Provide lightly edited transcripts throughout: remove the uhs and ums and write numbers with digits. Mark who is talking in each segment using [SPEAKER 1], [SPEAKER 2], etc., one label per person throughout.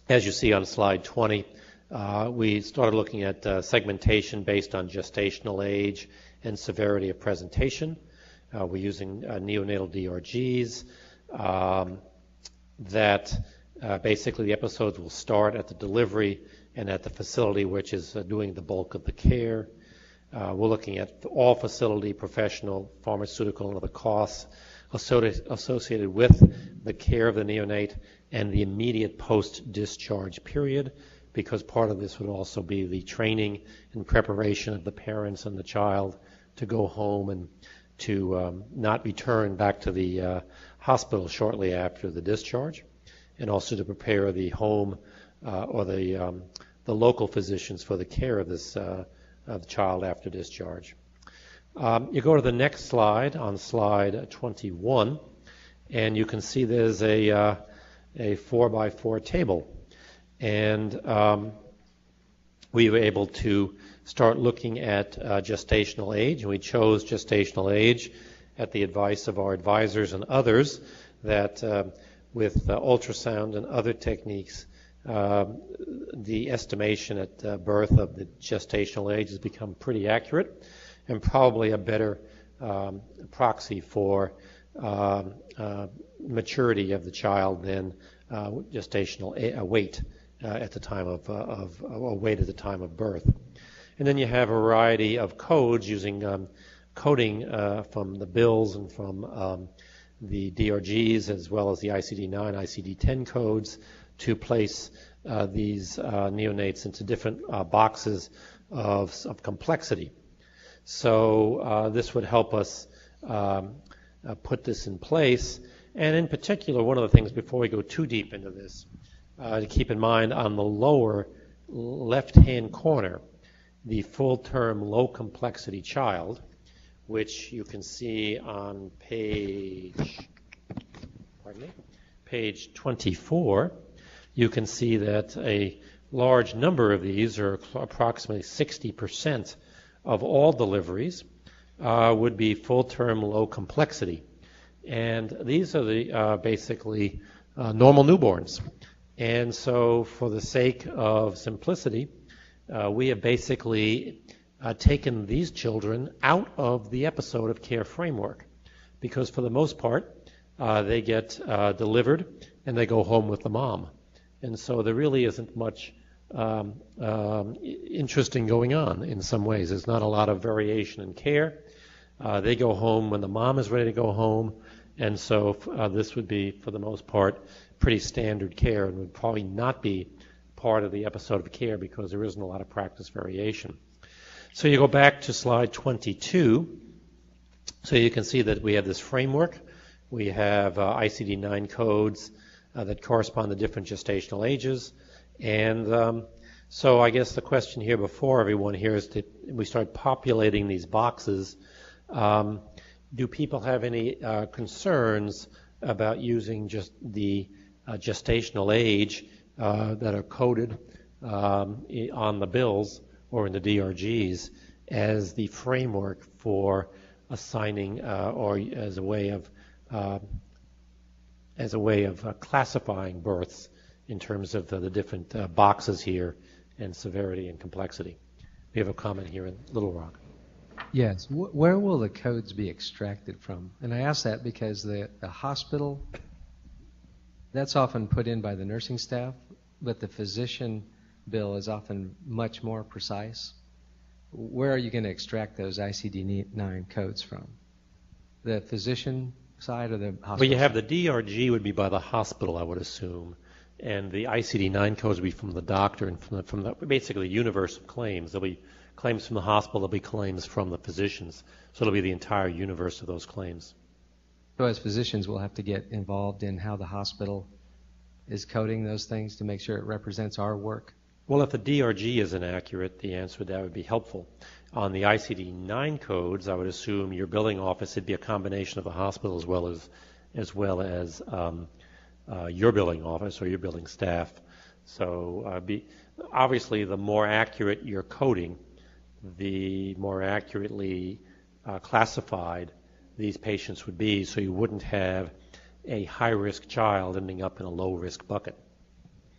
[SPEAKER 1] As you see on slide 20, we started looking at segmentation based on gestational age and severity of presentation. We're using neonatal DRGs that basically the episodes will start at the delivery and at the facility, which is doing the bulk of the care. We're looking at all facility, professional, pharmaceutical, and other costs associated with the care of the neonate and the immediate post-discharge period, because part of this would also be the training and preparation of the parents and the child to go home and to not return back to the hospital shortly after the discharge, and also to prepare the home or the local physicians for the care of this of the child after discharge. You go to the next slide, on slide 21, and you can see there's a 4x4 table. And we were able to start looking at gestational age, and we chose gestational age at the advice of our advisors and others that with ultrasound and other techniques, the estimation at birth of the gestational age has become pretty accurate and probably a better proxy for maturity of the child than gestational weight at the time of weight at the time of birth. And then you have a variety of codes using coding from the bills and from the DRGs as well as the ICD-9, ICD-10 codes to place these neonates into different boxes of complexity. So this would help us put this in place. And in particular, one of the things before we go too deep into this, to keep in mind on the lower left-hand corner, the full-term low-complexity child, which you can see on page 24, you can see that a large number of these, or approximately 60% of all deliveries, would be full-term low complexity. And these are the basically normal newborns. And so for the sake of simplicity, we have basically taken these children out of the episode of care framework, because for the most part, they get delivered and they go home with the mom. And so there really isn't much interesting going on in some ways. There's not a lot of variation in care. They go home when the mom is ready to go home. And so this would be, for the most part, pretty standard care and would probably not be part of the episode of care because there isn't a lot of practice variation. So you go back to slide 22. So you can see that we have this framework. We have ICD-9 codes that correspond to different gestational ages. And so I guess the question here before everyone here is that we start populating these boxes. Do people have any concerns about using just the gestational age that are coded on the bills or in the DRGs as the framework for assigning or as a way of classifying births in terms of the different boxes here and severity and complexity? We have a comment here in Little Rock.
[SPEAKER 2] Yes. Where will the codes be extracted from? And I ask that because the hospital, that's often put in by the nursing staff, but the physician bill is often much more precise. Where are you going to extract those ICD-9 codes from? The physician side or the hospital?
[SPEAKER 1] Well, you have
[SPEAKER 2] side?
[SPEAKER 1] the DRG would be by the hospital, I would assume, and the ICD-9 codes would be from the doctor and from the basically universe of claims. There'll be claims from the hospital, there'll be claims from the physicians. So it'll be the entire universe of those claims.
[SPEAKER 2] So as physicians, we'll have to get involved in how the hospital is coding those things to make sure it represents our work?
[SPEAKER 1] Well, if the DRG is inaccurate, the answer to that would be helpful. On the ICD-9 codes, I would assume your billing office would be a combination of the hospital as well as your billing office or your billing staff. So obviously, the more accurate your coding, the more accurately classified these patients would be, so you wouldn't have a high-risk child ending up in a low-risk bucket.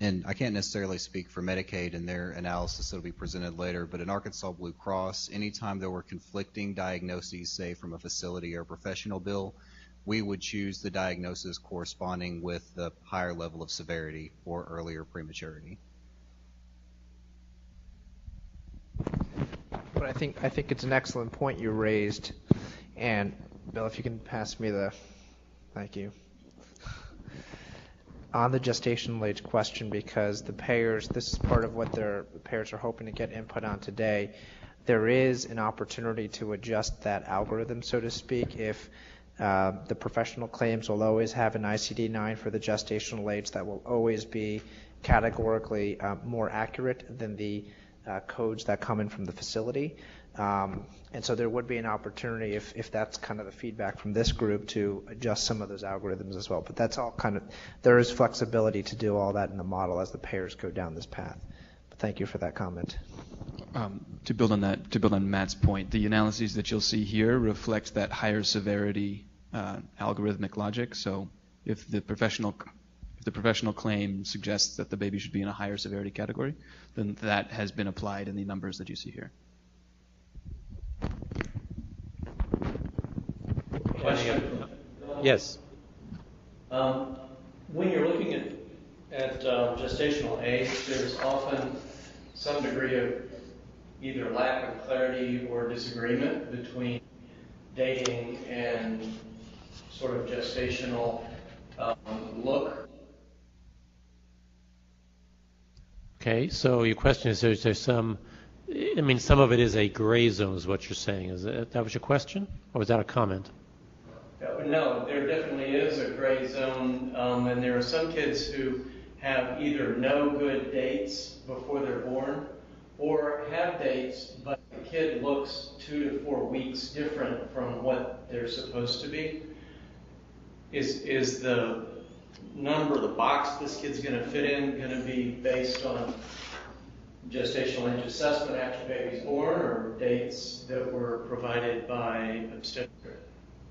[SPEAKER 3] and I can't necessarily speak for Medicaid and their analysis that will be presented later, but in Arkansas Blue Cross, anytime there were conflicting diagnoses, say from a facility or professional bill, we would choose the diagnosis corresponding with the higher level of severity or earlier prematurity.
[SPEAKER 4] But I think it's an excellent point you raised. And Bill, if you can pass me the, thank you. On the gestational age question, because the payers, this is part of what the payers are hoping to get input on today, there is an opportunity to adjust that algorithm, so to speak, if the professional claims will always have an ICD-9 for the gestational age that will always be categorically more accurate than the codes that come in from the facility. And so there would be an opportunity, if that's kind of the feedback from this group, to adjust some of those algorithms as well. But that's all kind of, there is flexibility to do all that in the model as the payers go down this path. But thank you for that comment.
[SPEAKER 5] To build on that, to build on Matt's point, the analyses that you'll see here reflect that higher severity algorithmic logic. So if the professional claim suggests that the baby should be in a higher severity category, then that has been applied in the numbers that you see here.
[SPEAKER 1] Question? Yes.
[SPEAKER 6] When you're looking at gestational age, there's often some degree of either lack of clarity or disagreement between dating and sort of gestational look.
[SPEAKER 1] Okay, so your question is, there some, I mean, some of it is a gray zone is what you're saying. Is that was your question? Or was that a comment?
[SPEAKER 6] No, there definitely is a gray zone, and there are some kids who have either no good dates before they're born, or have dates, but the kid looks 2 to 4 weeks different from what they're supposed to be. Is the number, the box this kid's going to fit in, going to be based on gestational age assessment after baby's born, or dates that were provided by obstetric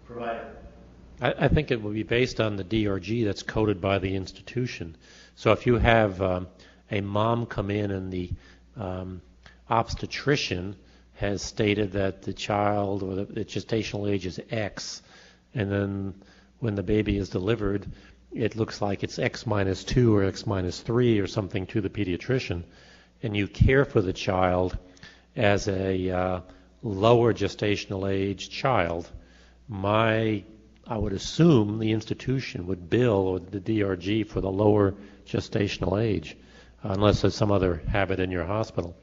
[SPEAKER 6] provider?
[SPEAKER 1] I think it will be based on the DRG that's coded by the institution. So if you have a mom come in and the obstetrician has stated that the child or the gestational age is X, and then when the baby is delivered, it looks like it's X minus 2 or X minus 3 or something to the pediatrician, and you care for the child as a lower gestational age child, I would assume the institution would bill or the DRG for the lower gestational age, unless there's some other habit in your hospital.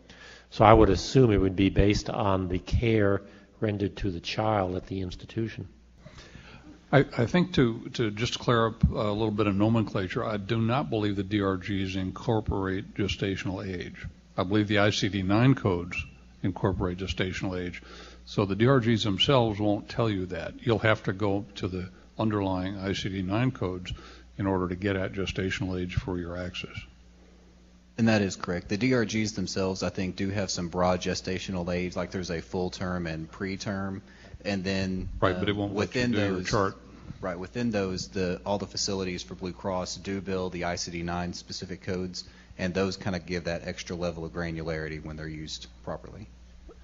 [SPEAKER 1] So I would assume it would be based on the care rendered to the child at the institution.
[SPEAKER 7] I think to just clear up a little bit of nomenclature, I do not believe the DRGs incorporate gestational age. I believe the ICD-9 codes incorporate gestational age. So the DRGs themselves won't tell you that. You'll have to go to the underlying ICD-9 codes in order to get at gestational age for your access.
[SPEAKER 3] And that is correct. The DRGs themselves, I think, do have some broad gestational age, like there's a full term and preterm, and then
[SPEAKER 7] right, but it won't
[SPEAKER 3] within
[SPEAKER 7] let you do
[SPEAKER 3] those
[SPEAKER 7] your chart.
[SPEAKER 3] Right, within those, all the facilities for Blue Cross do bill the ICD-9 specific codes, and those kind of give that extra level of granularity when they're used properly.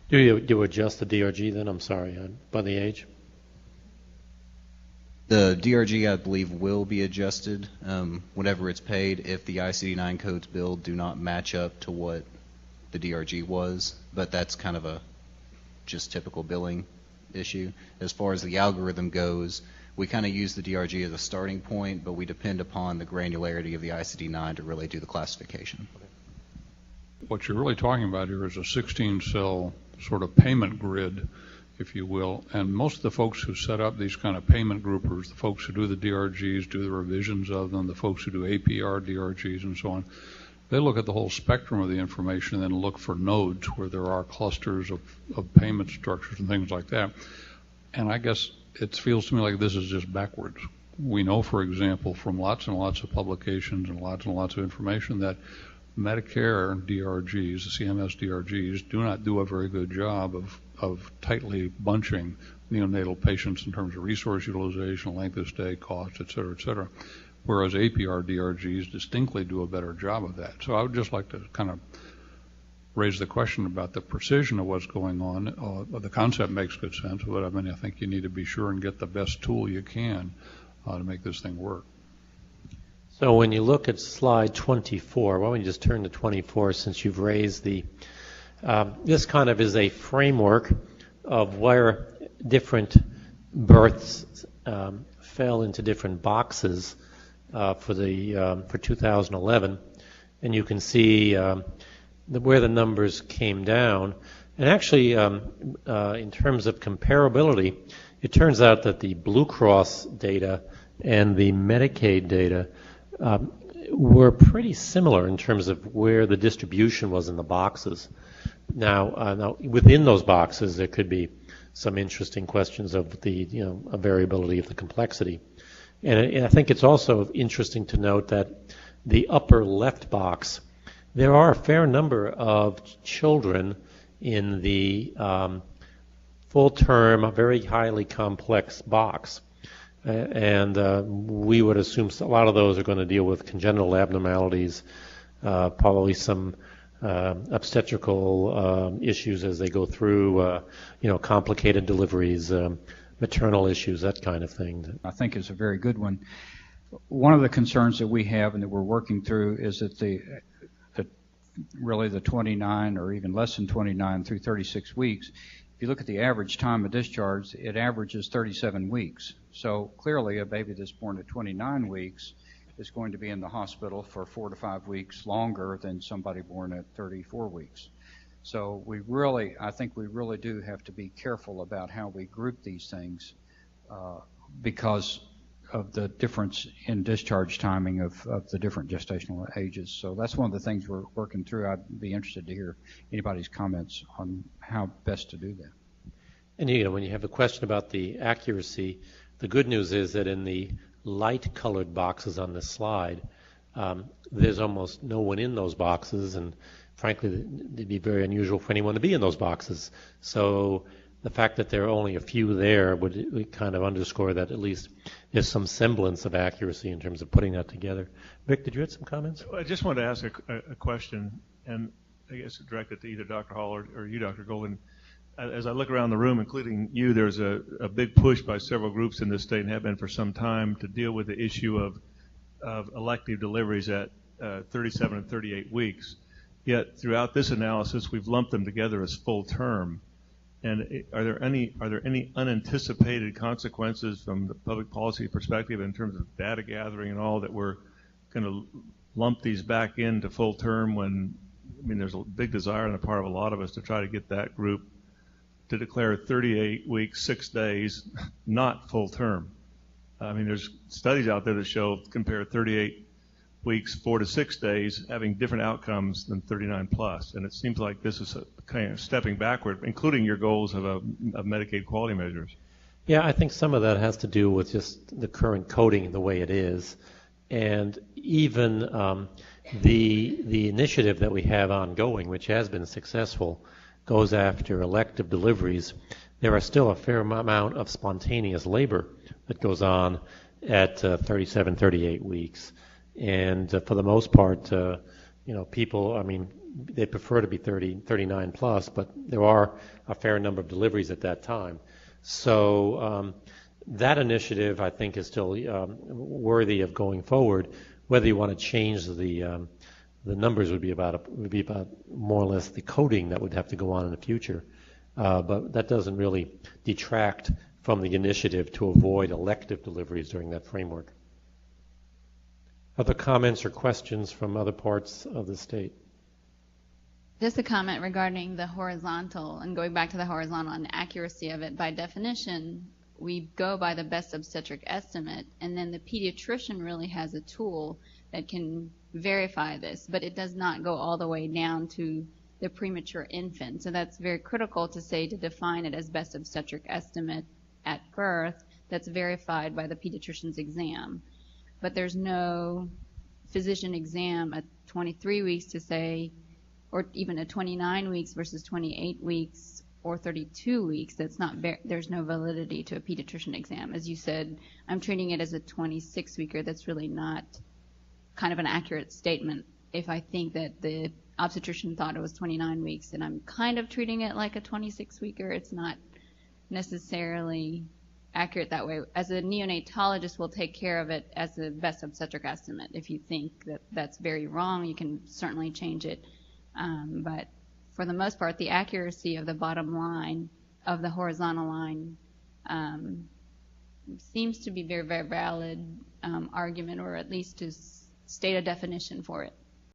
[SPEAKER 1] Do you adjust the DRG then? I'm sorry, by the age?
[SPEAKER 3] The DRG, I believe, will be adjusted whenever it's paid if the ICD-9 codes billed do not match up to what the DRG was, but that's kind of a just typical billing issue. As far as the algorithm goes, we kind of use the DRG as a starting point, but we depend upon the granularity of the ICD-9 to really do the classification.
[SPEAKER 7] What you're really talking about here is a 16-cell sort of payment grid, if you will, and most of the folks who set up these kind of payment groupers, the folks who do the DRGs, do the revisions of them, the folks who do APR DRGs and so on, they look at the whole spectrum of the information and then look for nodes where there are clusters of payment structures and things like that. And I guess it feels to me like this is just backwards. We know, for example, from lots and lots of publications and lots of information that Medicare DRGs, the CMS DRGs, do not do a very good job of tightly bunching neonatal patients in terms of resource utilization, length of stay, cost, et cetera, et cetera. whereas APR DRGs distinctly do a better job of that. So I would just like to kind of raise the question about the precision of what's going on. The concept makes good sense, but I mean, I think you need to be sure and get the best tool you can to make this thing work.
[SPEAKER 1] So when you look at slide 24, why don't we just turn to 24 since you've raised the, this kind of is a framework of where different births fell into different boxes for 2011, and you can see where the numbers came down. And actually, in terms of comparability, it turns out that the Blue Cross data and the Medicaid data were pretty similar in terms of where the distribution was in the boxes. Now, within those boxes, there could be some interesting questions of the variability of the complexity. And I think it's also interesting to note that the upper left box, there are a fair number of children in the full-term, very highly complex box. And we would assume a lot of those are going to deal with congenital abnormalities, probably some obstetrical issues as they go through, complicated deliveries, maternal issues, that kind of thing.
[SPEAKER 8] I think is a very good one. One of the concerns that we have and that we're working through is that really the 29 or even less than 29 through 36 weeks, if you look at the average time of discharge, it averages 37 weeks. So clearly a baby that's born at 29 weeks is going to be in the hospital for 4 to 5 weeks longer than somebody born at 34 weeks. So I think we really do have to be careful about how we group these things because of the difference in discharge timing of the different gestational ages. So that's one of the things we're working through. I'd be interested to hear anybody's comments on how best to do that.
[SPEAKER 1] And when you have a question about the accuracy, the good news is that in the light-colored boxes on this slide, there's almost no one in those boxes, and frankly, it'd be very unusual for anyone to be in those boxes. So the fact that there are only a few there would kind of underscore that at least there's some semblance of accuracy in terms of putting that together. Vic, did you have some comments?
[SPEAKER 9] I just wanted to ask a question, and I guess directed to either Dr. Hall or you, Dr. Golden. As I look around the room, including you, there's a big push by several groups in this state and have been for some time to deal with the issue of elective deliveries at 37 and 38 weeks. Yet throughout this analysis, we've lumped them together as full term. And are there any unanticipated consequences from the public policy perspective in terms of data gathering and all that we're going to lump these back into full term when, there's a big desire on the part of a lot of us to try to get that group to declare 38 weeks, 6 days, not full term. There's studies out there that show compare 38 weeks, 4 to 6 days, having different outcomes than 39 plus. And it seems like this is a kind of stepping backward, including your goals of Medicaid quality measures.
[SPEAKER 1] Yeah, I think some of that has to do with just the current coding the way it is. And even the initiative that we have ongoing, which has been successful, goes after elective deliveries. There are still a fair amount of spontaneous labor that goes on at 37, 38 weeks. And for the most part, people, they prefer to be 39 plus, but there are a fair number of deliveries at that time. So that initiative, I think, is still worthy of going forward. Whether you want to change the numbers would be about more or less the coding that would have to go on in the future. But that doesn't really detract from the initiative to avoid elective deliveries during that framework. Other comments or questions from other parts of the state?
[SPEAKER 10] Just a comment regarding the horizontal and going back to the horizontal and the accuracy of it. By definition, we go by the best obstetric estimate, and then the pediatrician really has a tool that can verify this, but it does not go all the way down to the premature infant. So that's very critical to define it as best obstetric estimate at birth that's verified by the pediatrician's exam. But there's no physician exam at 23 weeks to say, or even at 29 weeks versus 28 weeks, or 32 weeks, that's not there's no validity to a pediatrician exam. As you said, I'm treating it as a 26-weeker. That's really not kind of an accurate statement. If I think that the obstetrician thought it was 29 weeks and I'm kind of treating it like a 26-weeker, it's not necessarily accurate that way. As a neonatologist, we'll take care of it as the best obstetric estimate. If you think that that's very wrong, you can certainly change it. But for the most part, the accuracy of the bottom line of the horizontal line seems to be very, very valid argument, or at least to state a definition for it.